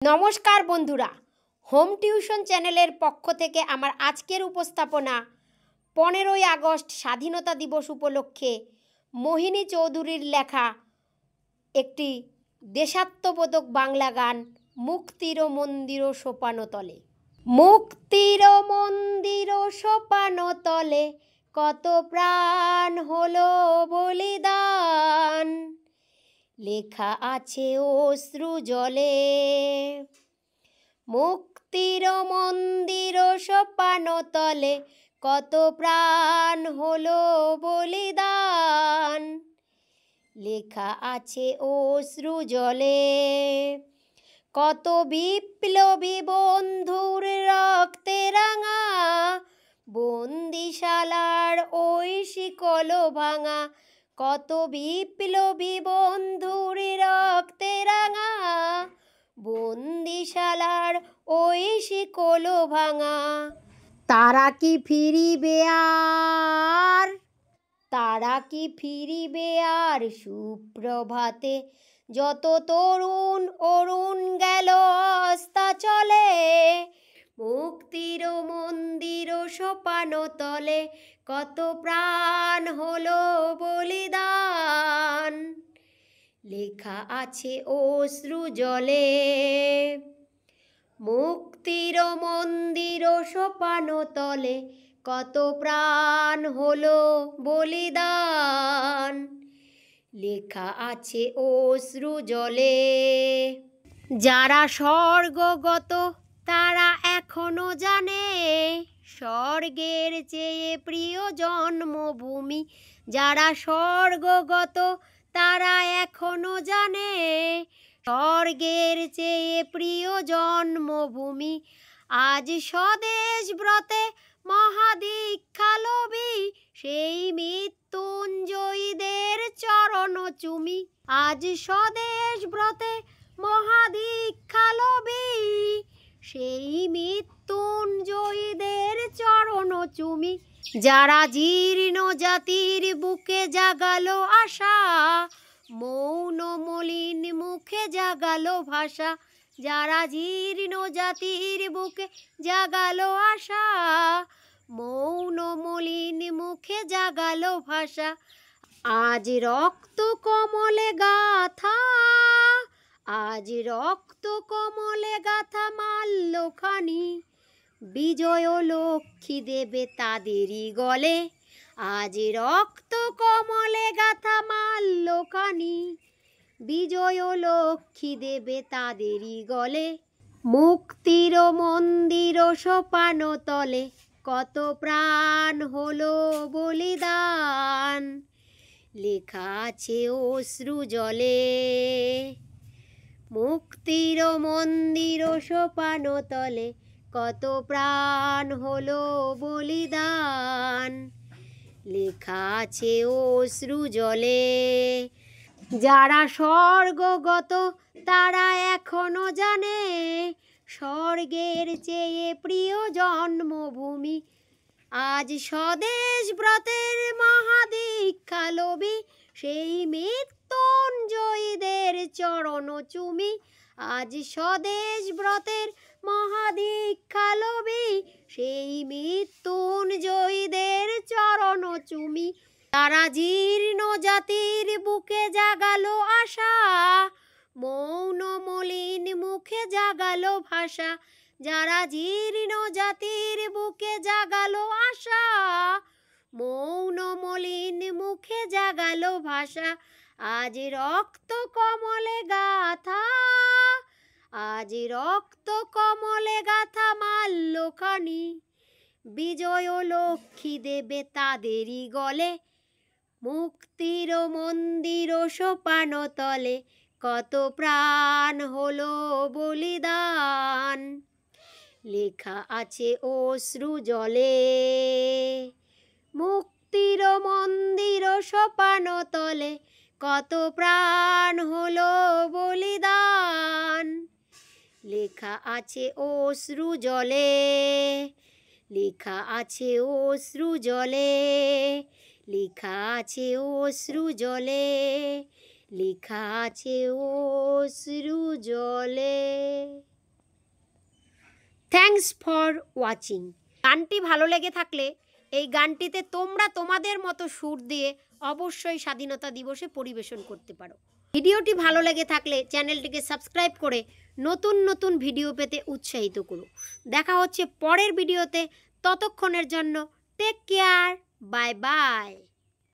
নমস্কার বন্ধুরা, home tuition চ্যানেলের পক্ষ থেকে আমার আজকের উপস্থাপনা 15ই আগস্ট স্বাধীনতা দিবস উপলক্ষে মোহিনী চৌধুরীর লেখা একটি দেশাত্মবোধক বাংলা গান মুক্তির মন্দির সোপানতলে। মুক্তির মন্দির সোপানতলে কত প্রাণ হলো বলিদান, লেখা আছে অশ্রু জলে। মুক্তির মন্দির সোপানতলে কত প্রাণ হলো বলিদান, লেখা আছে অশ্রু জলে। কত বিপ্লবী বন্ধুর রক্তে রাঙা বন্দিশালার ওই শিকল ভাঙা, কত বিপ্লবী বন্ধুর রক্তে রাঙা বন্দিশালার ওই শিকল ভাঙা। তারা কি ফিরিবে আর, তারা কি ফিরিবে আর সুপ্রভাতে, যত তরুণ অরুণ গেল অস্তাচলে। মুক্তির মন্দির সোপানতলে কত প্রাণ হলো বলিদান, লেখা আছে অশ্রু জলে। মুক্তির মন্দির সোপানতলে কত প্রাণ হলো বলিদান, লেখা আছে অশ্রু জলে। যারা স্বর্গগত তারা এখনো জানে স্বর্গের চেয়ে প্রিয় জন্মভূমি। যারা স্বর্গগত তারা এখনো জানে স্বর্গের চেয়ে প্রিয় জন্মভূমি। আজ স্বদেশ ব্রতে মহাদীক্ষালবী সেই মৃত্যুঞ্জয়ীদের চরণ চুমি। আজ স্বদেশ ব্রতে মহাদীক্ষালবী সেই মৃত্যুঞ্জয়ীদের চরণ চুমি। যারা জীর্ণ জাতির বুকে জাগালো আশা, মৌন মলিন মুখে জাগালো ভাষা। যারা জীর্ণ জাতির বুকে জাগালো আশা, মৌন মলিন মুখে জাগালো ভাষা। আজ রক্ত কমলে গাথা, আজ রক্ত কমলে গাথা মাল্যখানি, বিজয় লক্ষ্মী দেবে তাদেরই গলে। আজ রক্ত কমলে গাথা মাল্যখানি, বিজয় লক্ষ্মী দেবে তাদেরই গলে। মুক্তির মন্দির সোপানতলে কত প্রাণ হলো বলিদান, লেখা আছে অশ্রু জলে। মুক্তির মন্দির সোপানতলে কত প্রাণ হলো বলিদান, লেখা আছে অশ্রু জলে। যারা স্বর্গগত তারা এখনো জানে স্বর্গের চেয়ে প্রিয় জন্মভূমি। আজ স্বদেশ ব্রতের মহাদীক্ষালবী সেই মৃত্যুঞ্জয়ীদের চরণ চুমি। আজ স্বদেশ ব্রতের মহাদীক্ষালবী সেই মৃত্যুঞ্জয়ীদের চরণ চুমি। তারা জীর্ণ জাতির বুকে জাগালো আশা, মৌন মলিন মুখে জাগালো ভাষা। যারা জীর্ণ জাতির বুকে জাগালো আশা, মৌন মলিন মুখে জাগালো ভাষা। আজ রক্ত কমলে গাথা, আজ রক্ত কমলে গাথা মাল্যখানি, বিজয় লক্ষ্মী দেবে তাদেরই গলে। মুক্তির মন্দির সোপানতলে কত প্রাণ হলো বলিদান, লেখা আছে অশ্রু জলে। মুক্তির মন্দির সোপানতলে কত প্রাণ হলো বলিদান, লেখা আছে অশ্রু জলে। লেখা আছে অশ্রু জলে, লেখা আছে অশ্রু জলে, লেখা আছে অশ্রু জলে। Thanks for watching. গানটি ভালো লেগে থাকলে এই গানটিতে তোমরা তোমাদের মতো সুর দিয়ে অবশ্যই স্বাধীনতা দিবসে পরিবেশন করতে পারো। ভিডিওটি ভালো লেগে থাকলে চ্যানেলটিকে সাবস্ক্রাইব করে নতুন নতুন ভিডিও পেতে উৎসাহিত করো। দেখা হচ্ছে পরের ভিডিওতে, ততক্ষণের জন্য টেক কেয়ার, বাই বাই।